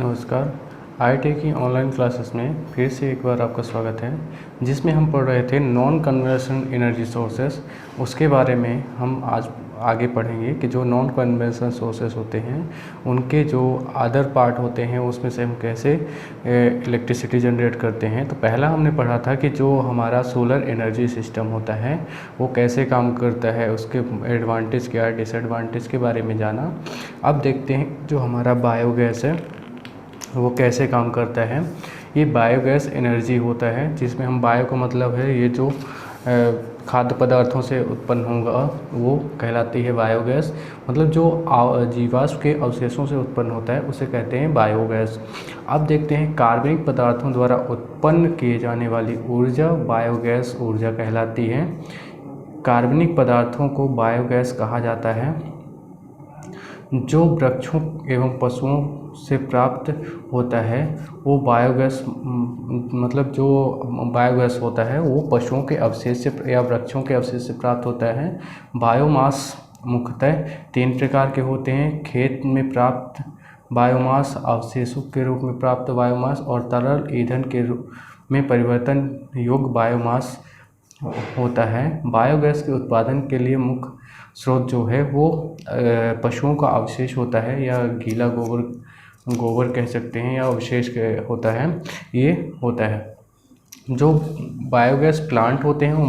नमस्कार। आईटी की online classes में फिर से एक बार आपका स्वागत है, जिसमें हम पढ़ रहे थे नॉन कन्वेंशनल एनर्जी सोर्सेस। उसके बारे में हम आज आगे पढ़ेंगे कि जो नॉन कन्वेंशनल सोर्सेस होते हैं उनके जो अदर पार्ट होते हैं उसमें से हम कैसे इलेक्ट्रिसिटी जनरेट करते हैं। तो पहला हमने पढ़ा था कि जो हमारा सोलर एनर्जी सिस्टम होता है वो कैसे काम करता है, उसके एडवांटेज क्या है, डिसएडवांटेज के बारे में जाना। अब देखते हैं जो हमारा बायोगैस है वो कैसे काम करता है। ये बायोगैस एनर्जी होता है, जिसमें हम बायो का मतलब है ये जो खाद्य पदार्थों से उत्पन्न होगा वो कहलाती है बायोगैस। मतलब जो जीवाश्म के अवशेषों से उत्पन्न होता है उसे कहते हैं बायोगैस। अब देखते हैं कार्बनिक पदार्थों द्वारा उत्पन्न किए जाने वाली ऊर्जा बायोगैस ऊर्जा कहलाती है। कार्बनिक पदार्थों को बायोगैस कहा जाता है। जो वृक्षों एवं पशुओं से प्राप्त होता है वो बायोगैस, मतलब जो बायोगैस होता है वो पशुओं के अवशेष से या वृक्षों के अवशेष से प्राप्त होता है। बायोमास मुख्यतः 3 प्रकार के होते हैं: खेत में प्राप्त बायोमास, अवशेषों के रूप में प्राप्त बायोमास और तरल ईंधन के रूप में परिवर्तन योग्य बायोमास होता है। बायोगैस के उत्पादन के लिए मुख्य स्रोत जो है वो पशुओं का अवशेष होता है या गीला गोबर कह सकते हैं या अवशेष होता है, ये होता है। जो बायोगैस प्लांट होते हैं वो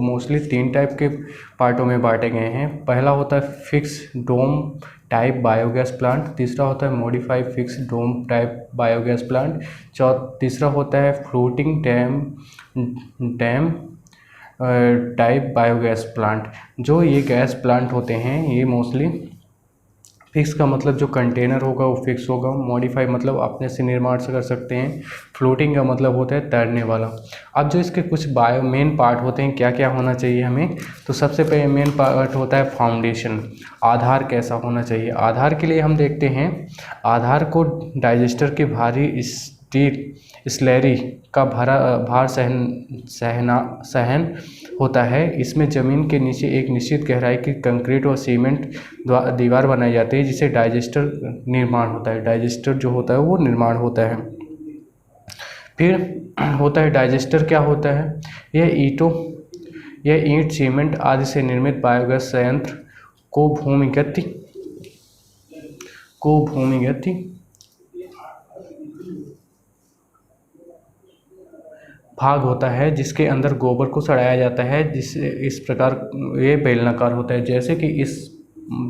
मोस्टली 3 टाइप के पार्टों में बांटे गए हैं। पहला होता है fix dome type biogas plant, तीसरा होता है modified fix dome type biogas plant, तीसरा होता है floating drum type biogas plant. जो ये गैस प्लांट होते हैं ये मोस्टली फिक्स का मतलब जो कंटेनर होगा वो फिक्स होगा, मॉडिफाई मतलब अपने से निर्माण से कर सकते हैं, फ्लोटिंग का मतलब होता है तैरने वाला। अब जो इसके कुछ मेन पार्ट होते हैं क्या क्या होना चाहिए हमें, तो सबसे पहले मेन पार्ट होता है फाउंडेशन। आधार कैसा होना चाहिए? आधार के लिए हम देखते हैं आधार को डाइजेस्टर के भारी स्टील स्लैरी का भार सहन होता है। इसमें ज़मीन के नीचे एक निश्चित गहराई की कंक्रीट और सीमेंट दीवार बनाई जाती है जिसे डाइजेस्टर निर्माण होता है। डाइजेस्टर जो होता है वो निर्माण होता है। फिर होता है डाइजेस्टर क्या होता है? यह ईंट सीमेंट आदि से निर्मित बायोगैस संयंत्र को भूमिगत भाग होता है जिसके अंदर गोबर को सड़ाया जाता है, जिससे इस प्रकार ये बेलनाकार होता है। जैसे कि इस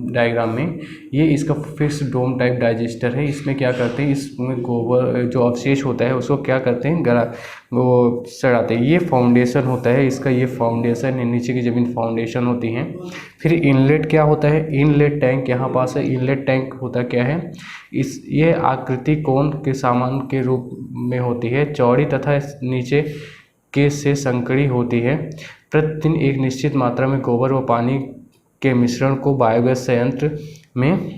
डायग्राम में ये इसका फिक्स डोम टाइप डाइजेस्टर है। इसमें क्या करते हैं, इसमें गोबर जो अवशेष होता है उसको क्या करते हैं, वो सड़ाते हैं। ये फाउंडेशन होता है इसका, ये फाउंडेशन है, नीचे की ज़मीन फाउंडेशन होती है। फिर इनलेट क्या होता है? इनलेट टैंक यहाँ पास है। इनलेट टैंक होता क्या है? ये आकृति कोण के सामान के रूप में होती है, चौड़ी तथा नीचे के से संकरी होती है। प्रतिदिन एक निश्चित मात्रा में गोबर व पानी के मिश्रण को बायोगैस संयंत्र में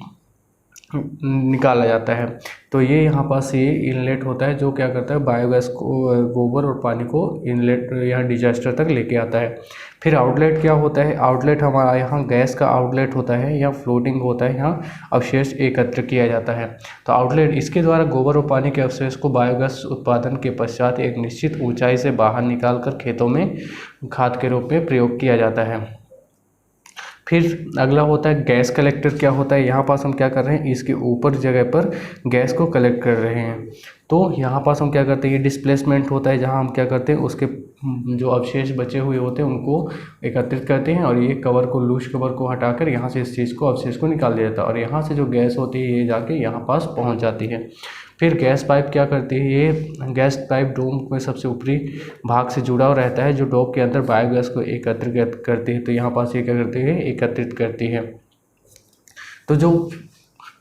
निकाला जाता है। तो ये यहाँ पास ये इनलेट होता है जो क्या करता है, बायोगैस को, गोबर और पानी को इनलेट यहाँ डिजास्टर तक लेके आता है। फिर आउटलेट क्या होता है? आउटलेट हमारा यहाँ गैस का आउटलेट होता है, यहाँ फ्लोटिंग होता है, यहाँ अवशेष एकत्र किया जाता है। तो आउटलेट इसके द्वारा गोबर और पानी के अवशेष को बायोगैस उत्पादन के पश्चात एक निश्चित ऊंचाई से बाहर निकाल कर खेतों में खाद के रूप में प्रयोग किया जाता है। फिर अगला होता है गैस कलेक्टर क्या होता है? यहाँ पास हम क्या कर रहे हैं, इसके ऊपर जगह पर गैस को कलेक्ट कर रहे हैं। तो यहाँ पास हम क्या करते हैं, ये डिस्प्लेसमेंट होता है जहाँ हम क्या करते हैं उसके जो अवशेष बचे हुए होते हैं उनको एकत्रित करते हैं और ये कवर को, लूज कवर को हटाकर यहाँ से इस चीज़ को, अवशेष को निकाल दिया जाता है और यहाँ से जो गैस होती है ये जाके यहाँ पास पहुँच जाती है। फिर गैस पाइप क्या करती है? ये गैस पाइप डोम में सबसे ऊपरी भाग से जुड़ा हुआ रहता है जो डोम के अंदर बायोगैस को एकत्रित करती है। तो यहाँ पास ये क्या करती है, एकत्रित करती है। तो जो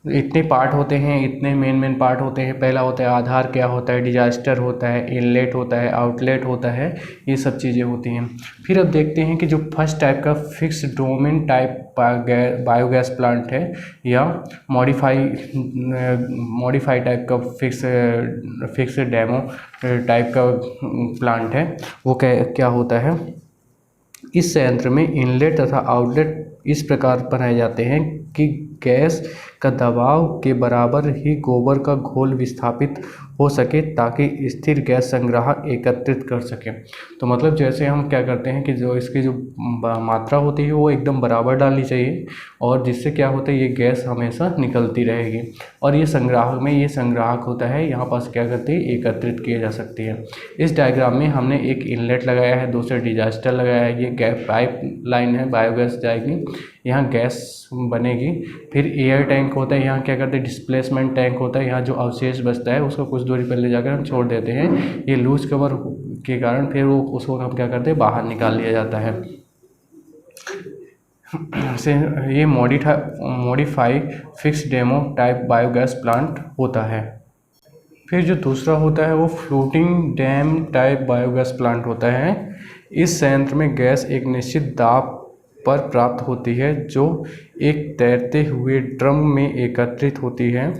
इतने पार्ट होते हैं, इतने मेन पार्ट होते हैं। पहला होता है आधार क्या होता है, डिजास्टर होता है, इनलेट होता है, आउटलेट होता है, ये सब चीज़ें होती हैं। फिर अब देखते हैं कि जो फर्स्ट टाइप का fix domain type biogas plant है या मॉडिफाई टाइप का फिक्स डेमो टाइप का प्लांट है, वो क्या होता है? इस संयंत्र में इनलेट तथा आउटलेट इस प्रकार बनाए जाते हैं कि गैस का दबाव के बराबर ही गोबर का घोल विस्थापित हो सके ताकि स्थिर गैस संग्राहक एकत्रित कर सके। तो मतलब जैसे हम क्या करते हैं कि जो इसकी जो मात्रा होती है वो एकदम बराबर डालनी चाहिए, और जिससे क्या होता है ये गैस हमेशा निकलती रहेगी। और ये संग्राहक में ये संग्राहक होता है, यहाँ पास क्या करते हैं एकत्रित किए जा सकती है। इस डायग्राम में हमने एक इनलेट लगाया है, दूसरा डिजास्टर लगाया है। ये गैस पाइप लाइन है, बायोगैस जाएगी, यहाँ गैस बनेगी। फिर एयर टैंक होता है, यहाँ क्या करते हैं डिस्प्लेसमेंट टैंक होता है, यहाँ जो अवशेष बचता है उसको कुछ दूरी पर ले जाकर हम छोड़ देते हैं। ये लूज कवर के कारण फिर वो उसको हम क्या करते हैं बाहर निकाल लिया जाता है। से ये modify fix demo type biogas plant होता है। फिर जो दूसरा होता है वो floating drum type biogas plant होता है। इस संयंत्र में गैस एक निश्चित दाब पर प्राप्त होती है जो एक तैरते हुए ड्रम में एकत्रित होती है,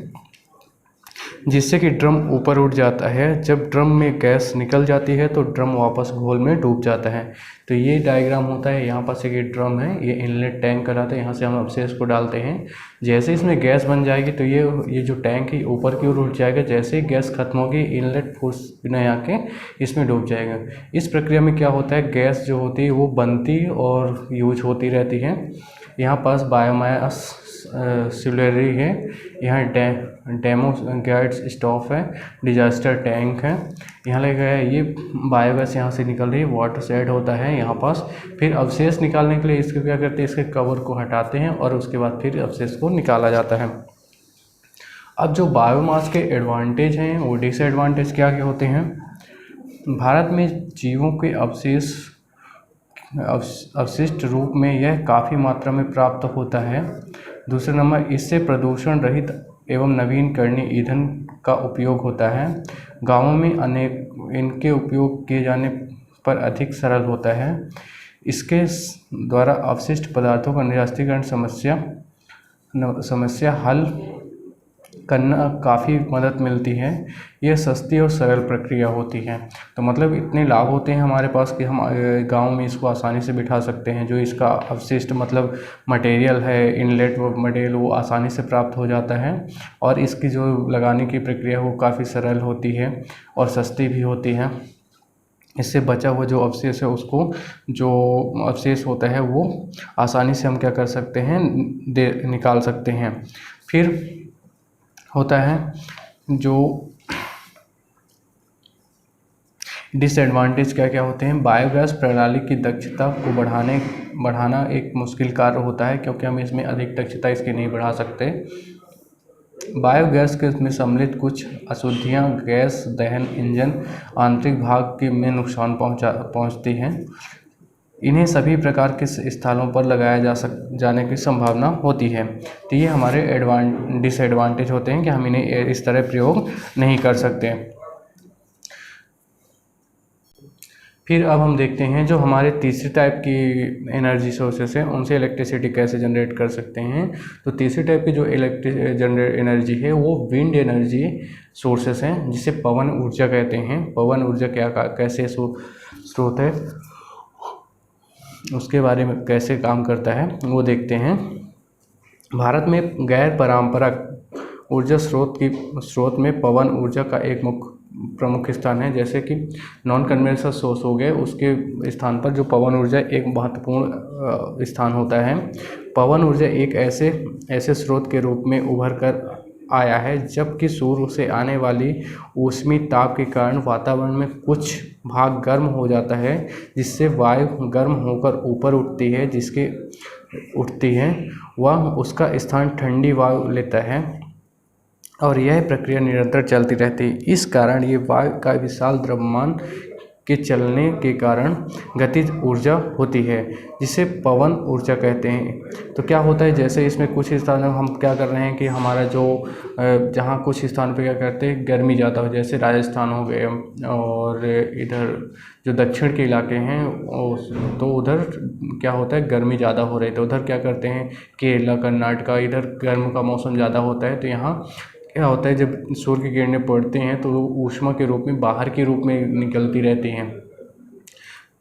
जिससे कि ड्रम ऊपर उठ जाता है। जब ड्रम में गैस निकल जाती है तो ड्रम वापस घोल में डूब जाता है। तो ये डायग्राम होता है, यहाँ पास एक ड्रम है, ये इनलेट टैंक कहलाता है, यहाँ से हम अवशेष को डालते हैं। जैसे इसमें गैस बन जाएगी तो ये जो टैंक है ऊपर की ओर उठ जाएगा। जैसे ही गैस खत्म होगी इनलेट फोर्स बिना आके इसमें डूब जाएगा। इस प्रक्रिया में क्या होता है गैस जो होती है वो बनती और यूज होती रहती है। यहाँ पास बायोमास सिलरी है, यहाँ डेमो गैस स्टोव है, डिजास्टर टैंक है, यहाँ लगा है। ये बायोगैस यहाँ से निकल रही है, वाटर शेड होता है यहाँ पास। फिर अवशेष निकालने के लिए इसको क्या करते हैं इसके कवर को हटाते हैं और उसके बाद फिर अवशेष को निकाला जाता है। अब जो बायोमास के एडवांटेज हैं वो डिसएडवांटेज क्या क्या होते हैं। भारत में जीवों के अवशिष्ट रूप में यह काफ़ी मात्रा में प्राप्त होता है। दूसरे नंबर इससे प्रदूषण रहित एवं नवीनकरणीय ईंधन का उपयोग होता है। गांवों में अनेक इनके उपयोग किए जाने पर अधिक सरल होता है। इसके द्वारा अवशिष्ट पदार्थों का निरास्तीकरण समस्या हल करना काफ़ी मदद मिलती है। यह सस्ती और सरल प्रक्रिया होती है। तो मतलब इतने लाभ होते हैं हमारे पास कि हम गांव में इसको आसानी से बिठा सकते हैं। जो इसका अवशिष्ट मतलब मटेरियल है, इनलेट मटेरियल, वो आसानी से प्राप्त हो जाता है और इसकी जो लगाने की प्रक्रिया वो काफ़ी सरल होती है और सस्ती भी होती है। इससे बचा हुआ जो अवशेष है उसको जो अवशेष होता है वो आसानी से हम क्या कर सकते हैं निकाल सकते हैं। फिर होता है जो डिसएडवांटेज क्या क्या होते हैं। बायोगैस प्रणाली की दक्षता को बढ़ाना एक मुश्किल कार्य होता है क्योंकि हम इसमें अधिक दक्षता इसकी नहीं बढ़ा सकते। बायोगैस के में सम्मिलित कुछ अशुद्धियाँ गैस दहन इंजन आंतरिक भाग के में नुकसान पहुँचती हैं। इन्हें सभी प्रकार के स्थलों पर लगाया जाने की संभावना होती है। तो ये हमारे डिसएडवांटेज होते हैं कि हम इन्हें इस तरह प्रयोग नहीं कर सकते। फिर अब हम देखते हैं जो हमारे तीसरी टाइप की एनर्जी सोर्सेस हैं उनसे इलेक्ट्रिसिटी कैसे जनरेट कर सकते हैं। तो तीसरी टाइप की जो जनरेट एनर्जी है वो विंड एनर्जी सोर्सेस हैं जिसे पवन ऊर्जा कहते हैं। पवन ऊर्जा कैसे स्रोत है उसके बारे में कैसे काम करता है वो देखते हैं। भारत में गैर पारंपरिक ऊर्जा स्रोत में पवन ऊर्जा का एक प्रमुख स्थान है। जैसे कि नॉन कन्वेंशनल सोर्स हो गए उसके स्थान पर जो पवन ऊर्जा एक महत्वपूर्ण स्थान होता है। पवन ऊर्जा एक ऐसे स्रोत के रूप में उभर कर आया है जबकि सूर्य से आने वाली ऊष्मीय ताप के कारण वातावरण में कुछ भाग गर्म हो जाता है जिससे वायु गर्म होकर ऊपर उठती है वह उसका स्थान ठंडी वायु लेता है और यह प्रक्रिया निरंतर चलती रहती है। इस कारण ये वायु का विशाल द्रव्यमान के चलने के कारण गतिज ऊर्जा होती है जिसे पवन ऊर्जा कहते हैं। तो क्या होता है जैसे इसमें कुछ स्थानों हम क्या कर रहे हैं कि हमारा जो जहाँ कुछ स्थान पे क्या करते हैं गर्मी ज़्यादा हो, जैसे राजस्थान हो गए और इधर जो दक्षिण के इलाके हैं तो उधर क्या होता है गर्मी ज़्यादा हो रही है तो उधर क्या करते हैं केरला कर्नाटका इधर गर्म का मौसम ज़्यादा होता है। तो यहाँ क्या होता है जब सूर्य की किरणें पड़ती हैं तो वो ऊष्मा के रूप में बाहर के रूप में निकलती रहती हैं,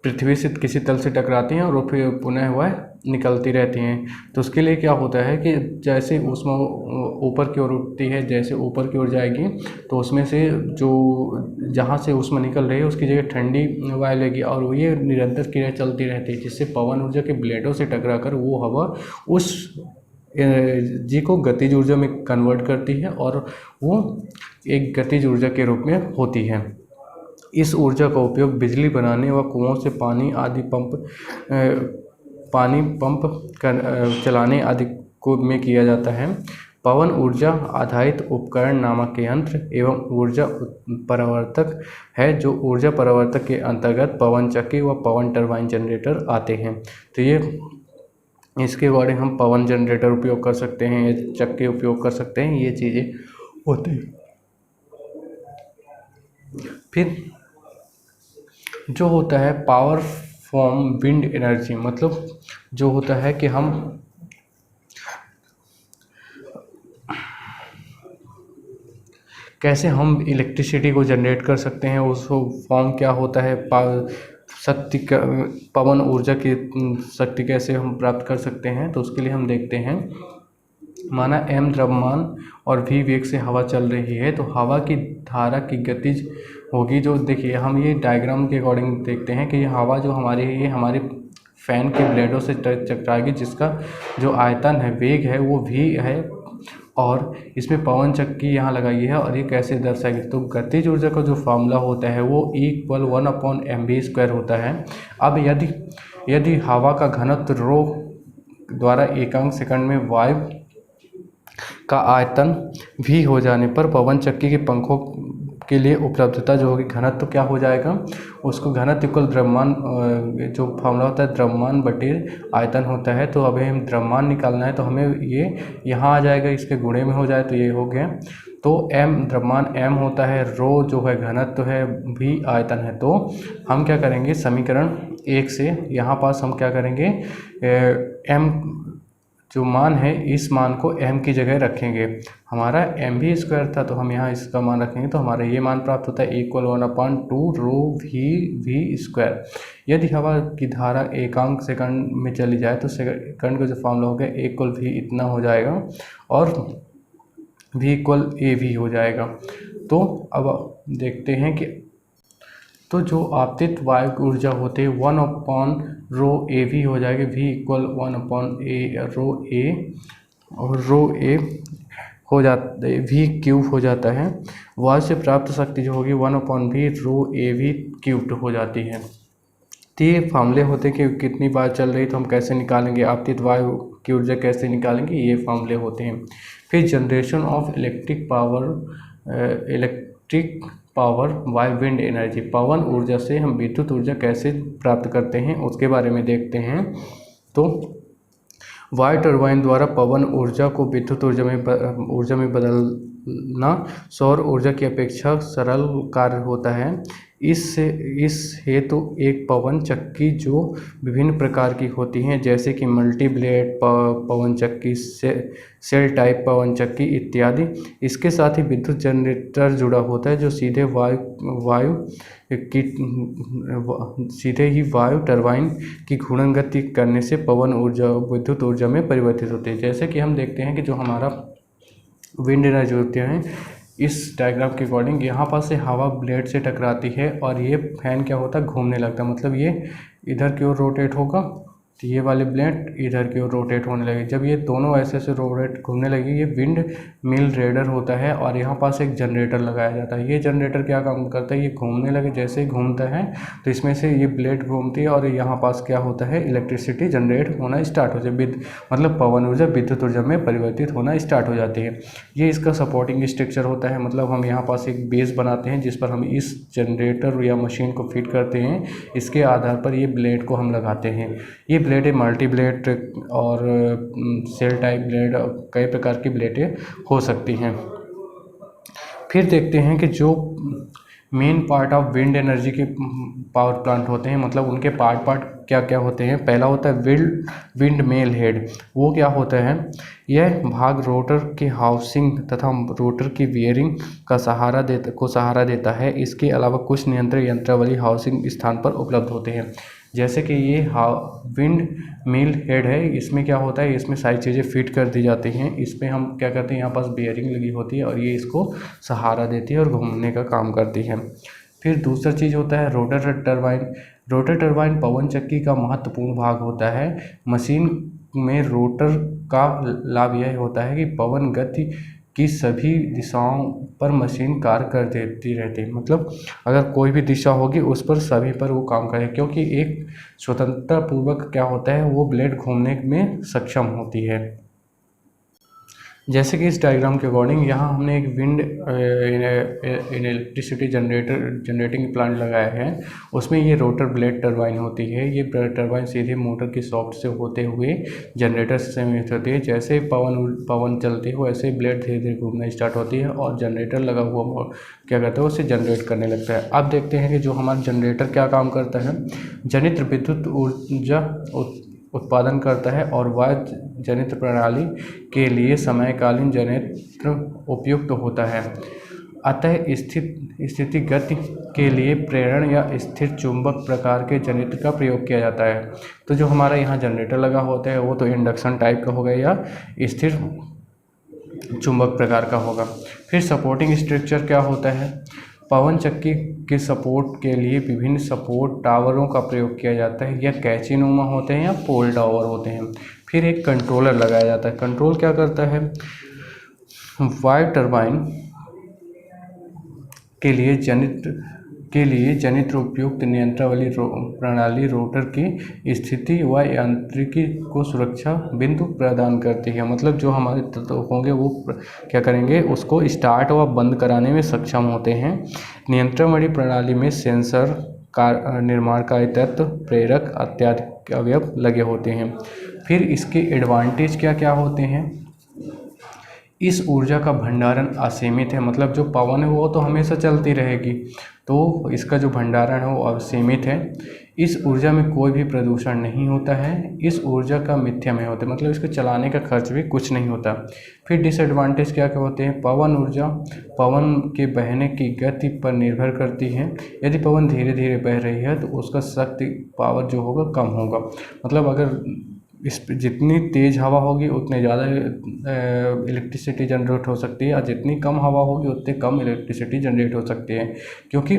पृथ्वी से किसी तल से टकराती हैं और वो फिर पुनः वह निकलती रहती हैं। तो उसके लिए क्या होता है कि जैसे ऊष्मा ऊपर की ओर उठती है, जैसे ऊपर की ओर जाएगी तो उसमें से जो जहाँ से ऊष्मा निकल रही है उसकी जगह ठंडी वायु लेगी और वो ये निरंतर क्रिया चलती रहती है, जिससे पवन ऊर्जा के ब्लेडों से टकराकर वो हवा उस जी को गतिज ऊर्जा में कन्वर्ट करती है और वो एक गतिज ऊर्जा के रूप में होती है। इस ऊर्जा का उपयोग बिजली बनाने व कुओं से पानी पंप चलाने आदि को में किया जाता है। पवन ऊर्जा आधारित उपकरण नामक यंत्र एवं ऊर्जा परावर्तक है, जो ऊर्जा परावर्तक के अंतर्गत पवन चक्की व पवन टरबाइन जनरेटर आते हैं। तो ये इसके बारे हम पवन जनरेटर उपयोग कर सकते हैं, ये चक्के उपयोग कर सकते हैं, ये चीज़ें होती हैं। फिर जो होता है पावर फ्रॉम विंड एनर्जी, मतलब जो होता है कि हम कैसे हम इलेक्ट्रिसिटी को जनरेट कर सकते हैं, उस फॉर्म क्या होता है, पवन ऊर्जा की शक्ति कैसे हम प्राप्त कर सकते हैं। तो उसके लिए हम देखते हैं, माना m द्रव्यमान और v वेग से हवा चल रही है, तो हवा की धारा की गतिज होगी। जो देखिए हम ये डायग्राम के अकॉर्डिंग देखते हैं कि ये हवा जो हमारी है ये हमारे फैन के ब्लेडों से टकराएगी, जिसका जो आयतन है, वेग है, वो v है और इसमें पवन चक्की यहाँ लगाई है। और ये कैसे दर्शाएगी, तो गतिज ऊर्जा का जो फॉर्मूला होता है वो इक्वल 1/mv² होता है। अब यदि हवा का घनत्व रो द्वारा एकांक सेकंड में वायु का आयतन v हो जाने पर पवन चक्की के पंखों के लिए उपलब्धता जो होगी, घनत्व क्या हो जाएगा, उसको घनत्व इक्वल द्रव्यमान, जो फॉर्मूला होता है द्रव्यमान बटे आयतन होता है। तो अभी हम द्रव्यमान निकालना है तो हमें ये यहाँ आ जाएगा, इसके गुणे में हो जाए तो ये हो गया। तो m द्रव्यमान m होता है, रो जो है घनत्व है, v आयतन है। तो हम क्या करेंगे, समीकरण 1 से यहाँ पास हम क्या करेंगे, m जो मान है इस मान को m की जगह रखेंगे। हमारा mv² था तो हम यहाँ इसका मान रखेंगे, तो हमारा ये मान प्राप्त होता है इक्वल 1/2 रो v²। यदि हवा की धारा एकांक सेकंड में चली जाए तो सेकंड का जो फॉर्मूला हो गया इक्वल v इतना हो जाएगा और v इक्वल av हो जाएगा। तो अब देखते हैं कि तो जो आपतित वायु ऊर्जा होती है 1/रो av हो जाएगी, v इक्वल 1/a और रो a हो जाता है, v क्यूब हो जाता है। वायु से प्राप्त शक्ति जो होगी 1/v रो av क्यूब्ड हो जाती है। तो ये फार्मूले होते हैं कि कितनी वायु चल रही तो हम कैसे निकालेंगे, आपतित वायु की ऊर्जा कैसे निकालेंगे, ये फार्मूले होते हैं। फिर generation of electric power by wind energy, पवन ऊर्जा से हम विद्युत ऊर्जा कैसे प्राप्त करते हैं उसके बारे में देखते हैं। तो वायु टरबाइन द्वारा पवन ऊर्जा को विद्युत ऊर्जा में बदलना सौर ऊर्जा की अपेक्षा सरल कार्य होता है। इस हेतु एक पवन चक्की जो विभिन्न प्रकार की होती हैं, जैसे कि मल्टी ब्लेड पवन चक्की, सेल टाइप पवन चक्की इत्यादि, इसके साथ ही विद्युत जनरेटर जुड़ा होता है जो सीधे वायु टरबाइन की घूर्णन गति करने से पवन ऊर्जा विद्युत ऊर्जा में परिवर्तित होती है। जैसे कि हम देखते हैं कि जो हमारा विंड एनर्जी होती है, इस डायग्राम के अकॉर्डिंग यहाँ पास से हवा ब्लेड से टकराती है और ये फैन क्या होता है, घूमने लगता है। मतलब ये इधर की ओर रोटेट होगा तो ये वाले ब्लेड इधर की ओर रोटेट होने लगे। जब ये दोनों ऐसे रोटेट घूमने लगे, ये विंड मिल रेडर होता है और यहाँ पास एक जनरेटर लगाया जाता है। ये जनरेटर क्या काम करता है, ये घूमने लगे, जैसे ही घूमता है तो इसमें से ये ब्लेड घूमती है और यहाँ पास क्या होता है, इलेक्ट्रिसिटी जनरेट होना स्टार्ट हो जाए, मतलब पवन ऊर्जा विद्युत ऊर्जा में परिवर्तित होना स्टार्ट हो जाती है। ये इसका सपोर्टिंग स्ट्रक्चर होता है, मतलब हम यहाँ पास एक बेस बनाते हैं जिस पर हम इस जनरेटर या मशीन को फिट करते हैं। इसके आधार पर ये ब्लेड को हम लगाते हैं। ये ब्लेड है मल्टी ब्लेड और सेल टाइप ब्लेड, कई प्रकार की ब्लेडें हो सकती हैं। फिर देखते हैं कि जो main part of wind energy के पावर प्लांट होते हैं, मतलब उनके पार्ट क्या क्या होते हैं। पहला होता है विंड मेल हेड। वो क्या होता है, यह भाग रोटर के हाउसिंग तथा रोटर की बियरिंग का सहारा देता है। इसके अलावा कुछ नियंत्रण यंत्रावली हाउसिंग स्थान पर उपलब्ध होते हैं। जैसे कि ये विंड मिल हेड है, इसमें क्या होता है, इसमें सारी चीज़ें फिट कर दी जाती हैं। इस पर हम क्या करते हैं, यहाँ पास बेयरिंग लगी होती है और ये इसको सहारा देती है और घूमने का काम करती है। फिर दूसरा चीज़ होता है रोटर टरबाइन। रोटर टरबाइन पवन चक्की का महत्वपूर्ण भाग होता है। मशीन में रोटर का लाभ यह होता है कि पवन गति की सभी दिशाओं पर मशीन कार्य कर देती रहती है। मतलब अगर कोई भी दिशा होगी उस पर सभी पर वो काम करे, क्योंकि एक स्वतंत्रता पूर्वक क्या होता है, वो ब्लेड घूमने में सक्षम होती है। जैसे कि इस डायग्राम के अकॉर्डिंग यहाँ हमने एक विंड इलेक्ट्रिसिटी जनरेटिंग प्लांट लगाया है। उसमें ये रोटर ब्लेड टरबाइन होती है। ये टरबाइन सीधे मोटर की सॉफ्ट से होते हुए जनरेटर से संयुक्त होती है। जैसे पवन चलती है वैसे ब्लेड धीरे धीरे घूमना स्टार्ट होती है और जनरेटर लगा हुआ क्या करता है, उसे जनरेट करने लगता है। अब देखते हैं कि जो हमारा जनरेटर क्या काम करता है। जनित्र विद्युत ऊर्जा उत्पादन करता है और वायु जनित्र प्रणाली के लिए समयकालीन जनित्र उपयुक्त होता है। अतः स्थिति गति के लिए प्रेरण या स्थिर चुंबक प्रकार के जनित्र का प्रयोग किया जाता है। तो जो हमारा यहाँ जनरेटर लगा होता है वो तो इंडक्शन टाइप का होगा या स्थिर चुंबक प्रकार का होगा। फिर सपोर्टिंग स्ट्रक्चर क्या होता है। पवन चक्की के सपोर्ट के लिए विभिन्न सपोर्ट टावरों का प्रयोग किया जाता है। यह कैंचीनुमा होते हैं या पोल टावर होते हैं। फिर एक कंट्रोलर लगाया जाता है। कंट्रोल क्या करता है, वायु टरबाइन के लिए जनित्र उपयुक्त नियंत्रण वाली प्रणाली रोटर की स्थिति व यांत्रिकी को सुरक्षा बिंदु प्रदान करती है। मतलब जो हमारे तत्व होंगे वो क्या करेंगे, उसको स्टार्ट व बंद कराने में सक्षम होते हैं। नियंत्रण वाली प्रणाली में सेंसर का निर्माणकारी तत्व, प्रेरक इत्यादि अवयव लगे होते हैं। फिर इसके एडवांटेज क्या क्या होते हैं। इस ऊर्जा का भंडारण असीमित है। मतलब जो पवन है वो तो हमेशा चलती रहेगी, तो इसका जो भंडारण है वो असीमित है। इस ऊर्जा में कोई भी प्रदूषण नहीं होता है। इस ऊर्जा का मिथ्यामय होता है, मतलब इसको चलाने का खर्च भी कुछ नहीं होता। फिर डिसएडवांटेज क्या क्या होते हैं। पवन ऊर्जा पवन के बहने की गति पर निर्भर करती है। यदि पवन धीरे धीरे बह रही है तो उसका शक्ति पावर जो होगा कम होगा। मतलब अगर इस जितनी तेज़ हवा होगी उतने ज़्यादा इलेक्ट्रिसिटी जनरेट हो सकती है और जितनी कम हवा होगी उतनी कम इलेक्ट्रिसिटी जनरेट हो सकती है। क्योंकि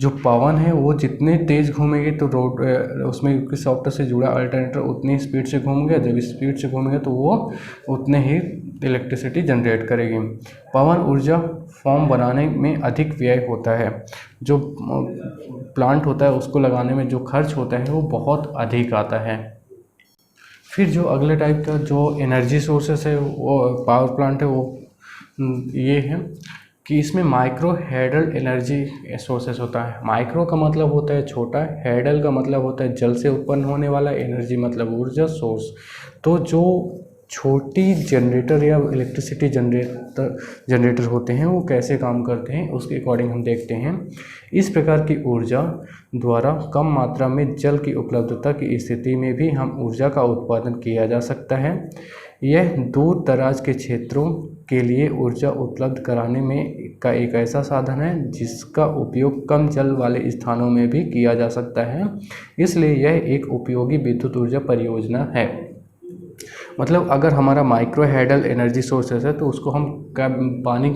जो पवन है वो जितने तेज़ घूमेगी तो रोड उसमें उसके सॉफ्टवेयर से जुड़ा अल्टरनेटर उतनी स्पीड से घूमेगा। जब स्पीड से घूमेगा तो वो उतने ही इलेक्ट्रिसिटी जनरेट करेगी। पवन ऊर्जा फॉर्म बनाने में अधिक व्यय होता है। जो प्लांट होता है उसको लगाने में जो खर्च होता है वो बहुत अधिक आता है। फिर जो अगले टाइप का जो एनर्जी सोर्सेस है वो पावर प्लांट है, वो ये है कि इसमें माइक्रो हाइडल एनर्जी सोर्सेस होता है। माइक्रो का मतलब होता है छोटा, हाइडल का मतलब होता है जल से उत्पन्न होने वाला, एनर्जी मतलब ऊर्जा सोर्स। तो जो छोटी जनरेटर या इलेक्ट्रिसिटी जनरेटर होते हैं वो कैसे काम करते हैं उसके अकॉर्डिंग हम देखते हैं। इस प्रकार की ऊर्जा द्वारा कम मात्रा में जल की उपलब्धता की स्थिति में भी हम ऊर्जा का उत्पादन किया जा सकता है। यह दूर दराज के क्षेत्रों के लिए ऊर्जा उपलब्ध कराने में का एक ऐसा साधन है जिसका उपयोग कम जल वाले स्थानों में भी किया जा सकता है। इसलिए यह एक उपयोगी विद्युत ऊर्जा परियोजना है। मतलब अगर हमारा माइक्रो हाइडल एनर्जी सोर्सेस है तो उसको हम पानी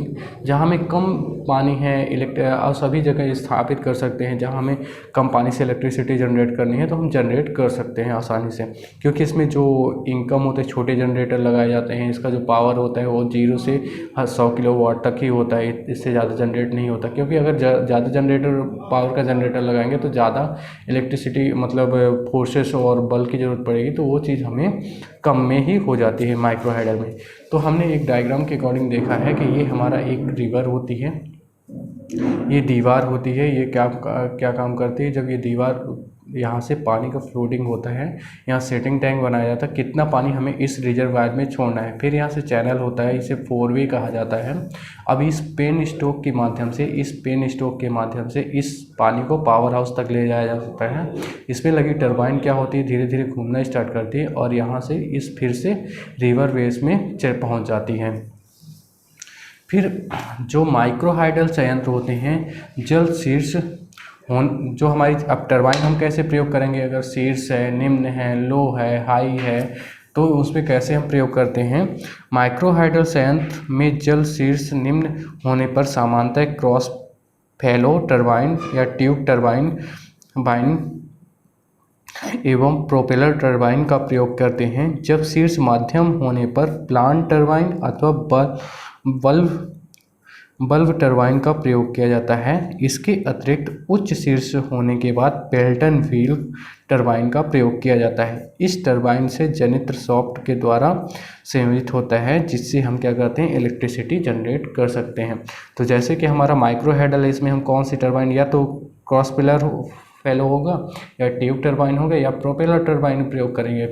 जहाँ हमें कम पानी है और सभी जगह स्थापित कर सकते हैं। जहाँ हमें कम पानी से इलेक्ट्रिसिटी जनरेट करनी है तो हम जनरेट कर सकते हैं आसानी से, क्योंकि इसमें जो इनकम होते हैं छोटे जनरेटर लगाए जाते हैं। इसका जो पावर होता है वो 0 से 100 किलोवाट तक ही होता है, इससे ज़्यादा जनरेट नहीं होता। क्योंकि अगर ज़्यादा जनरेटर पावर का जनरेटर लगाएंगे तो ज़्यादा इलेक्ट्रिसिटी मतलब फोर्सेस और बल की ज़रूरत पड़ेगी, तो वो चीज़ हमें कम में ही हो जाती है माइक्रो हाइडल में। तो हमने एक डायग्राम के अकॉर्डिंग देखा है कि ये हमारा एक रिवर होती है, ये दीवार होती है। ये क्या काम करती है, जब ये दीवार यहाँ से पानी का फ्लोटिंग होता है, यहाँ सेटिंग टैंक बनाया जाता है कितना पानी हमें इस रिजर्वायर में छोड़ना है। फिर यहाँ से चैनल होता है, इसे 4 वे कहा जाता है। अब इस पेन स्टॉक के माध्यम से इस पानी को पावर हाउस तक ले जाया जा सकता है। इसमें लगी टरबाइन क्या होती है, धीरे धीरे घूमना स्टार्ट करती है और यहाँ से फिर से रिवर वेज में पहुँच जाती है। फिर जो माइक्रो हाइडल संयंत्र होते हैं जल शीर्ष जो हमारी अब टरबाइन हम कैसे प्रयोग करेंगे, अगर शीर्ष है, निम्न है, लो है, हाई है, तो उसमें कैसे हम प्रयोग करते हैं। माइक्रो हाइडल संयंत्र में जल शीर्ष निम्न होने पर सामान्यतः क्रॉस फैलो टरबाइन या ट्यूब टरबाइन एवं प्रोपेलर टरबाइन का प्रयोग करते हैं। जब शीर्ष माध्यम होने पर प्लांट टरबाइन अथवा बल्ब टरबाइन का प्रयोग किया जाता है। इसके अतिरिक्त उच्च शीर्ष होने के बाद पेल्टन व्हील टरबाइन का प्रयोग किया जाता है। इस टरबाइन से जनित्र सॉफ्ट के द्वारा संयोजित होता है, जिससे हम क्या करते हैं, इलेक्ट्रिसिटी जनरेट कर सकते हैं। तो जैसे कि हमारा माइक्रो हेडल है, इसमें हम कौन सी टरबाइन, या तो क्रॉस पिलर फैलो होगा, या ट्यूब टरबाइन होगा, या प्रोपेलर टरबाइन प्रयोग करेंगे।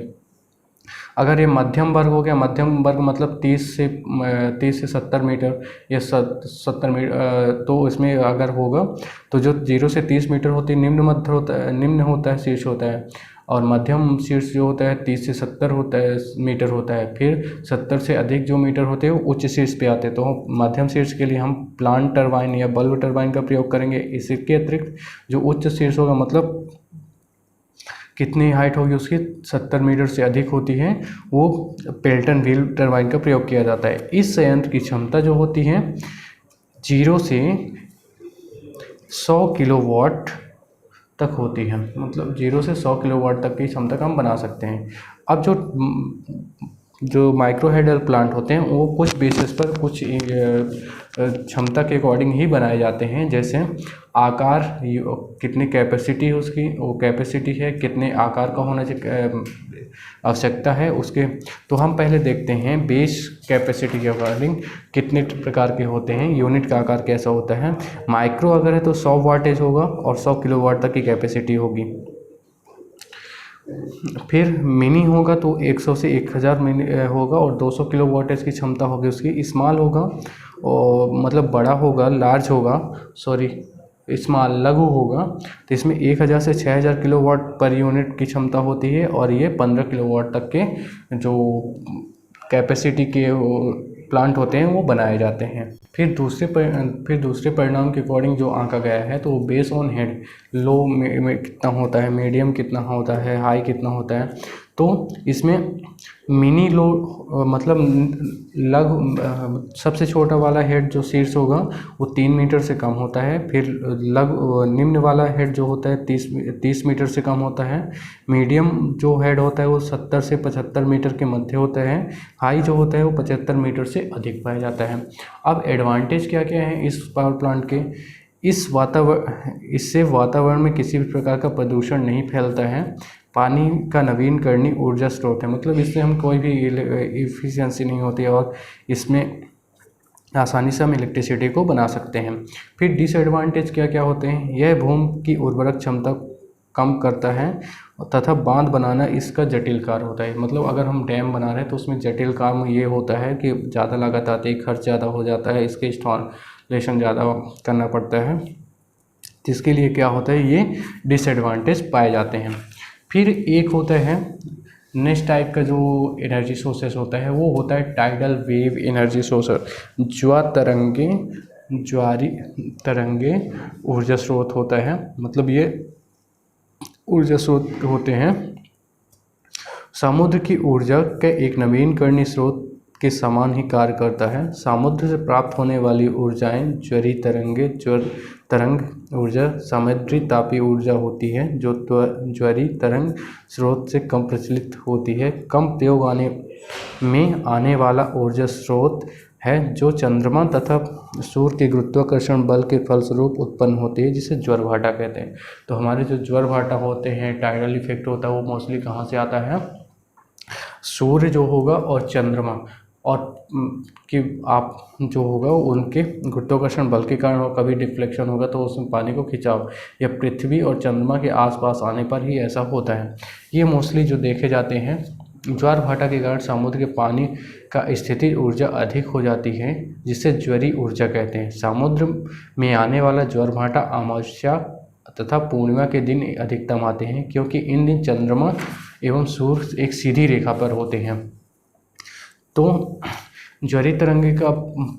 अगर ये मध्यम वर्ग हो गया, मध्यम वर्ग मतलब 30 से 70 मीटर या 70 मीटर, तो इसमें अगर होगा तो जो 0 से 30 मीटर होती है निम्न मध्य होता है, निम्न होता है, शीर्ष होता है। और मध्यम शीर्ष जो होता है 30 से 70 होता है मीटर होता है। फिर 70 से अधिक जो मीटर होते हैं वो उच्च शीर्ष पे आते हैं। तो मध्यम शीर्ष के लिए हम प्लांट टरबाइन या बल्ब टरबाइन का प्रयोग करेंगे। इसके अतिरिक्त जो उच्च शीर्ष होगा, मतलब कितनी हाइट होगी उसकी, 70 मीटर से अधिक होती है, वो पेल्टन व्हील टरबाइन का प्रयोग किया जाता है। इस संयंत्र की क्षमता जो होती है 0 से 100 किलोवाट तक होती है। मतलब 0 से 100 किलोवाट तक की क्षमता का हम बना सकते हैं। अब जो माइक्रो हाइडल प्लांट होते हैं वो कुछ बेसिस पर कुछ क्षमता के अकॉर्डिंग ही बनाए जाते हैं। जैसे आकार, कितनी कैपेसिटी है उसकी, वो कैपेसिटी है कितने आकार का होना चाहिए, आवश्यकता है उसके। तो हम पहले देखते हैं बेस कैपेसिटी के अकॉर्डिंग कितने प्रकार के होते हैं, यूनिट का आकार कैसा होता है। माइक्रो अगर है तो 100 वाटेज होगा और 100 किलोवाट तक की कैपेसिटी होगी। फिर मिनी होगा तो 100 से 1000 मिनी होगा और 200 किलो वाटेज की क्षमता होगी उसकी। स्मॉल होगा और मतलब बड़ा होगा, लार्ज होगा, सॉरी स्मॉल लघु होगा, तो इसमें 1000 से 6000 किलोवाट पर यूनिट की क्षमता होती है। और ये 15 किलोवाट तक के जो कैपेसिटी के प्लांट होते हैं वो बनाए जाते हैं। फिर दूसरे परिणाम के अकॉर्डिंग जो आंका गया है, तो बेस ऑन हेड लो में कितना होता है, मीडियम कितना होता है, हाई कितना होता है। तो इसमें मिनी लो मतलब सबसे छोटा वाला हेड जो शीर्ष होगा वो 3 मीटर से कम होता है। फिर निम्न वाला हेड जो होता है 30 मीटर से कम होता है। मीडियम जो हेड होता है वो 70 से 75 मीटर के मध्य होता है। हाई जो होता है वो 75 मीटर से अधिक पाया जाता है। अब एडवांटेज क्या क्या है इस पावर प्लांट के, इससे वातावरण में किसी भी प्रकार का प्रदूषण नहीं फैलता है। पानी का नवीनकरणीय ऊर्जा स्रोत है, मतलब इससे हम कोई भी इफिशियंसी नहीं होती है और इसमें आसानी से हम इलेक्ट्रिसिटी को बना सकते हैं। फिर डिसएडवांटेज क्या क्या होते हैं, यह भूमि की उर्वरक क्षमता कम करता है तथा बांध बनाना इसका जटिल कार्य होता है। मतलब अगर हम डैम बना रहे हैं तो उसमें जटिल काम ये होता है कि ज़्यादा लागत आती है, खर्च ज़्यादा हो जाता है, इसके इंस्टॉलेशन ज़्यादा करना पड़ता है, जिसके लिए क्या होता है ये डिसएडवांटेज पाए जाते हैं। फिर एक होता है नेक्स्ट टाइप का जो एनर्जी सोर्सेस होता है वो होता है टाइडल वेव एनर्जी सोर्स। ज्वारी तरंगे ऊर्जा स्रोत होता है। मतलब ये ऊर्जा स्रोत होते हैं समुद्र की ऊर्जा का एक नवीनकरणीय स्रोत के समान ही कार्य करता है। समुद्र से प्राप्त होने वाली ऊर्जाएं ज्वर तरंग ऊर्जा समुद्री तापीय ऊर्जा होती है, जो ज्वरी तरंग स्रोत से कम प्रचलित होती है। कम प्रयोग में आने वाला ऊर्जा स्रोत है जो चंद्रमा तथा सूर्य के गुरुत्वाकर्षण बल के फलस्वरूप उत्पन्न होती है, जिसे ज्वारभाटा कहते हैं। तो हमारे जो ज्वारभाटा होते हैं, टाइडल इफेक्ट होता है, वो मोस्टली कहाँ से आता है, सूर्य जो होगा और चंद्रमा और कि आप जो होगा उनके गुरुत्वाकर्षण बल के कारण, और कभी डिफ्लेक्शन होगा तो उसमें पानी को खिंचाव या पृथ्वी और चंद्रमा के आसपास आने पर ही ऐसा होता है। ये मोस्टली जो देखे जाते हैं। ज्वारभाटा के कारण समुद्र के पानी का स्थितिज ऊर्जा अधिक हो जाती है, जिसे ज्वरी ऊर्जा कहते हैं। समुद्र में आने वाला ज्वारभाटा अमावस्या तथा पूर्णिमा के दिन अधिकतम आते हैं, क्योंकि इन दिन चंद्रमा एवं सूर्य एक सीधी रेखा पर होते हैं। तो ज्वरी तरंगे का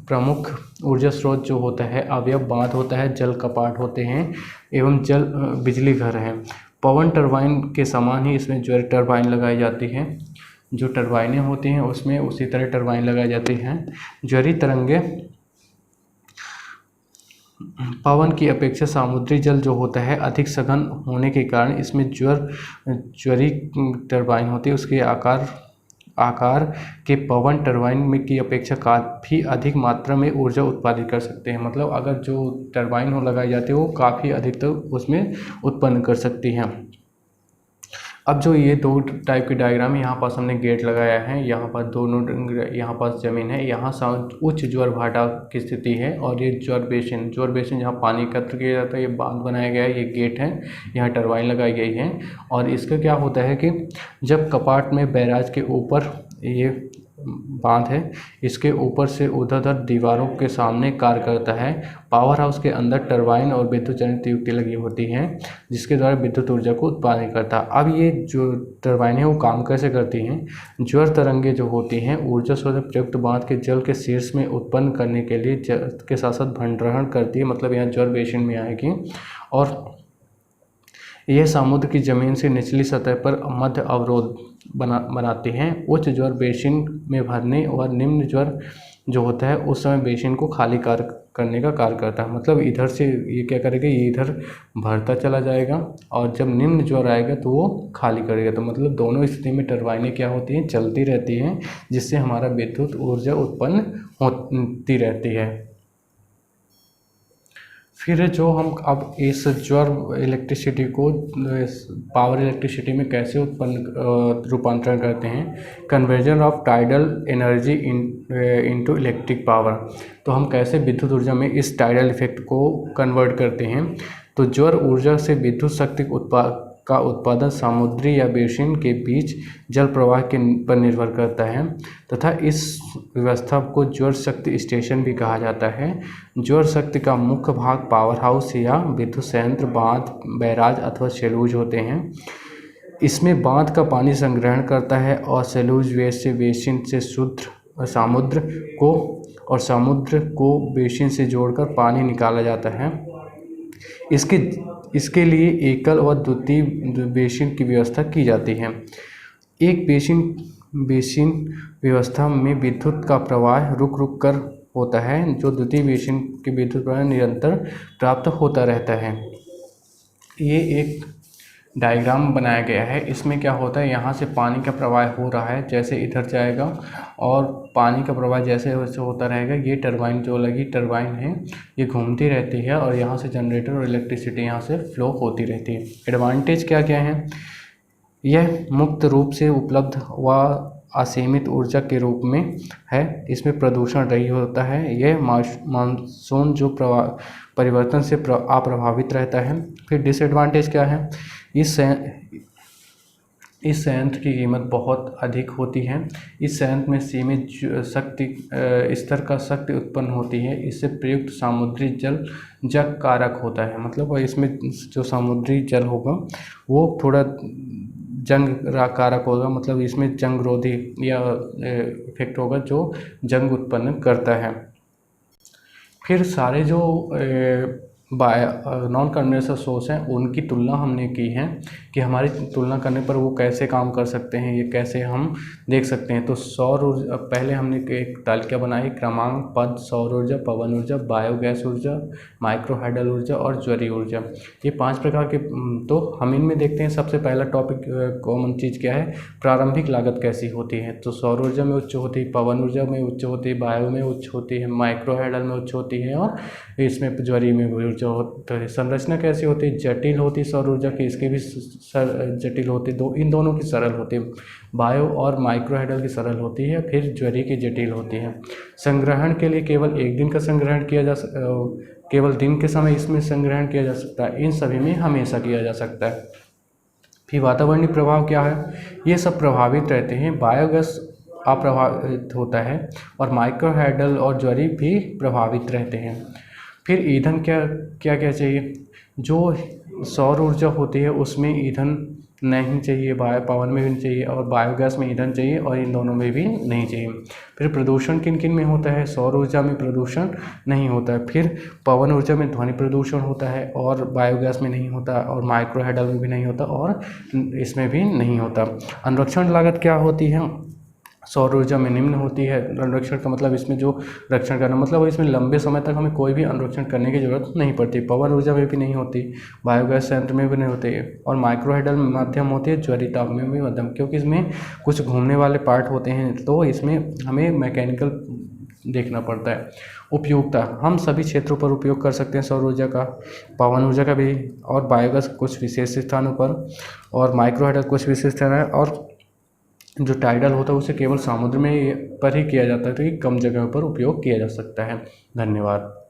प्रमुख ऊर्जा स्रोत जो होता है अवयव बांध होता है, जल कपाट होते हैं एवं जल बिजली घर हैं। पवन टरबाइन के समान ही इसमें ज्वरी टरबाइन लगाई जाती है। जो टरबाइनें होती हैं उसमें उसी तरह टरबाइन लगाई जाती हैं। ज्वरी तरंगे पवन की अपेक्षा समुद्री जल जो होता है अधिक सघन होने के कारण इसमें ज्वरी टरबाइन होती है। उसके आकार के पवन टरबाइन में की अपेक्षा काफ़ी अधिक मात्रा में ऊर्जा उत्पादित कर सकते हैं। मतलब अगर जो टरबाइन हो लगाई जाती है वो काफ़ी अधिक तो उसमें उत्पन्न कर सकती हैं। अब जो ये दो टाइप के डायग्राम है, यहाँ पास हमने गेट लगाया है, यहाँ पर दोनों यहाँ पास ज़मीन है, यहाँ उच्च ज्वर भाटा की स्थिति है और ये ज्वर बेसिन जहाँ पानी एकत्र किया जाता है, ये बांध बनाया गया है, ये गेट है, यहाँ टरबाइन लगाई गई है। और इसका क्या होता है कि जब कपाट में बैराज के ऊपर ये बांध है, इसके ऊपर से ऊर्ध्वाधर दीवारों के सामने कार्य करता है। पावर हाउस के अंदर टरबाइन और विद्युत चालित युक्ति लगी होती हैं जिसके द्वारा विद्युत ऊर्जा को उत्पादन करता है। अब ये जो टरबाइनें वो काम कैसे करती हैं? ज्वर तरंगे जो होती हैं ऊर्जा स्रोत प्रयुक्त बांध के जल के शीर्ष में उत्पन्न करने के लिए जल के साथ साथ भंडारण करती है। मतलब यहाँ ज्वर बेसिन में आएगी और यह समुद्र की ज़मीन से निचली सतह पर मध्य अवरोध बनाती हैं। उच्च ज्वर बेसिन में भरने और निम्न ज्वर जो होता है उस समय बेसिन को खाली करने का कार्य करता है। मतलब इधर से ये क्या करेगा, ये इधर भरता चला जाएगा और जब निम्न ज्वर आएगा तो वो खाली करेगा। तो मतलब दोनों स्थिति में टरबाइनें क्या होती हैं, चलती रहती हैं, जिससे हमारा विद्युत ऊर्जा उत्पन्न होती रहती है। फिर जो हम अब इस ज्वर इलेक्ट्रिसिटी को पावर इलेक्ट्रिसिटी में कैसे रूपांतरण करते हैं, conversion of tidal energy into electric power. तो हम कैसे विद्युत ऊर्जा में इस टाइडल इफेक्ट को कन्वर्ट करते हैं। तो ज्वर ऊर्जा से विद्युत शक्ति का उत्पादन समुद्री या बेसिन के बीच जल प्रवाह पर निर्भर करता है तथा इस व्यवस्था को ज्वर शक्ति स्टेशन भी कहा जाता है। ज्वर शक्ति का मुख्य भाग पावर हाउस या विद्युत संयंत्र, बांध, बैराज अथवा सेलूज होते हैं। इसमें बांध का पानी संग्रहण करता है और सेलूज वेस्ट से बेसिन से शुद्ध समुद्र को बेसिन से जोड़कर पानी निकाला जाता है। इसके लिए एकल व द्वितीय बेसिन की व्यवस्था की जाती है। एक बेसिन व्यवस्था में विद्युत का प्रवाह रुक कर होता है, जो द्वितीय बेसिन के विद्युत प्रवाह निरंतर प्राप्त होता रहता है। ये एक डायग्राम बनाया गया है। इसमें क्या होता है, यहाँ से पानी का प्रवाह हो रहा है, जैसे इधर जाएगा और पानी का प्रवाह जैसे वैसे होता रहेगा। ये टरबाइन जो लगी टरबाइन है, ये घूमती रहती है और यहाँ से जनरेटर और इलेक्ट्रिसिटी यहाँ से फ्लो होती रहती है। एडवांटेज क्या क्या है? यह मुक्त रूप से उपलब्ध व असीमित ऊर्जा के रूप में है। इसमें प्रदूषण रहित होता है। यह मानसून जो परिवर्तन से अप्रभावित रहता है। फिर डिसएडवांटेज क्या है? इस संयंत्र की कीमत बहुत अधिक होती है। इस संयंत्र में सीमित स्तर का शक्ति उत्पन्न होती है। इससे प्रयुक्त समुद्री जल जंग कारक होता है। मतलब इसमें जो समुद्री जल होगा वो थोड़ा जंग कारक होगा। मतलब इसमें जंग रोधी या इफेक्ट होगा जो जंग उत्पन्न करता है। फिर सारे जो नॉन कन्वेंशनल सोर्स हैं उनकी तुलना हमने की है कि हमारी तुलना करने पर वो कैसे काम कर सकते हैं, ये कैसे हम देख सकते हैं। तो सौर ऊर्जा, पहले हमने एक तालिका बनाई, क्रमांक, पद, सौर ऊर्जा, पवन ऊर्जा, बायोगैस ऊर्जा, माइक्रो हाइडल ऊर्जा और ज्वरी ऊर्जा, ये 5 प्रकार के। तो हम इनमें देखते हैं सबसे पहला टॉपिक कॉमन चीज़ क्या है, प्रारंभिक लागत कैसी होती है। तो सौर ऊर्जा में उच्च होती है, पवन ऊर्जा में उच्च होती है, बायो में उच्च होती है, माइक्रो हाइडल में उच्च होती है और इसमें ज्वरी में ऊर्जा होती है। संरचना कैसी होती है, जटिल होती है सौर ऊर्जा की, इसके भी जटिल होती है। इन दोनों की सरल होती है। बायो और माइक्रो हाइडल की सरल होती है, फिर ज्वरी की जटिल होती है। संग्रहण के लिए केवल एक दिन का संग्रहण किया जा केवल दिन के समय इसमें संग्रहण किया जा सकता है। इन सभी में हमेशा किया जा सकता है। फिर वातावरणीय प्रभाव क्या है, ये सब प्रभावित रहते हैं। बायोगैस अप्रभावित होता है और माइक्रो हाइडल और ज्वरी भी प्रभावित रहते हैं। फिर ईंधन क्या क्या चाहिए, जो सौर ऊर्जा होती है उसमें ईंधन नहीं चाहिए, पवन में भी नहीं चाहिए, और बायोगैस में ईंधन चाहिए, और इन दोनों में भी नहीं चाहिए। फिर प्रदूषण किन किन में होता है? सौर ऊर्जा में प्रदूषण नहीं होता है, फिर पवन ऊर्जा में ध्वनि प्रदूषण होता है, और बायोगैस में नहीं होता, और माइक्रो हाइडल में भी नहीं होता, और इसमें भी नहीं होता। अनुरक्षण लागत क्या होती है? सौर ऊर्जा में निम्न होती है। अनुरक्षण का मतलब इसमें जो रक्षण करना, मतलब इसमें लंबे समय तक हमें कोई भी अनुरक्षण करने की ज़रूरत नहीं पड़ती। पवन ऊर्जा में भी नहीं होती, बायोगैस संयंत्र में भी नहीं होती, और माइक्रो हाइडल माध्यम होती है, ज्वरिता में भी मध्यम, क्योंकि इसमें कुछ घूमने वाले पार्ट होते हैं, तो इसमें हमें मैकेनिकल देखना पड़ता है। उपयोगिता, हम सभी क्षेत्रों पर उपयोग कर सकते हैं सौर ऊर्जा का, पवन ऊर्जा का भी, और बायोगैस कुछ विशेष स्थानों पर, और माइक्रो हाइडल कुछ विशेष स्थान है, और जो टाइडल होता है उसे केवल समुद्र में पर ही किया जाता है, तो ये कम जगह पर उपयोग किया जा सकता है। धन्यवाद।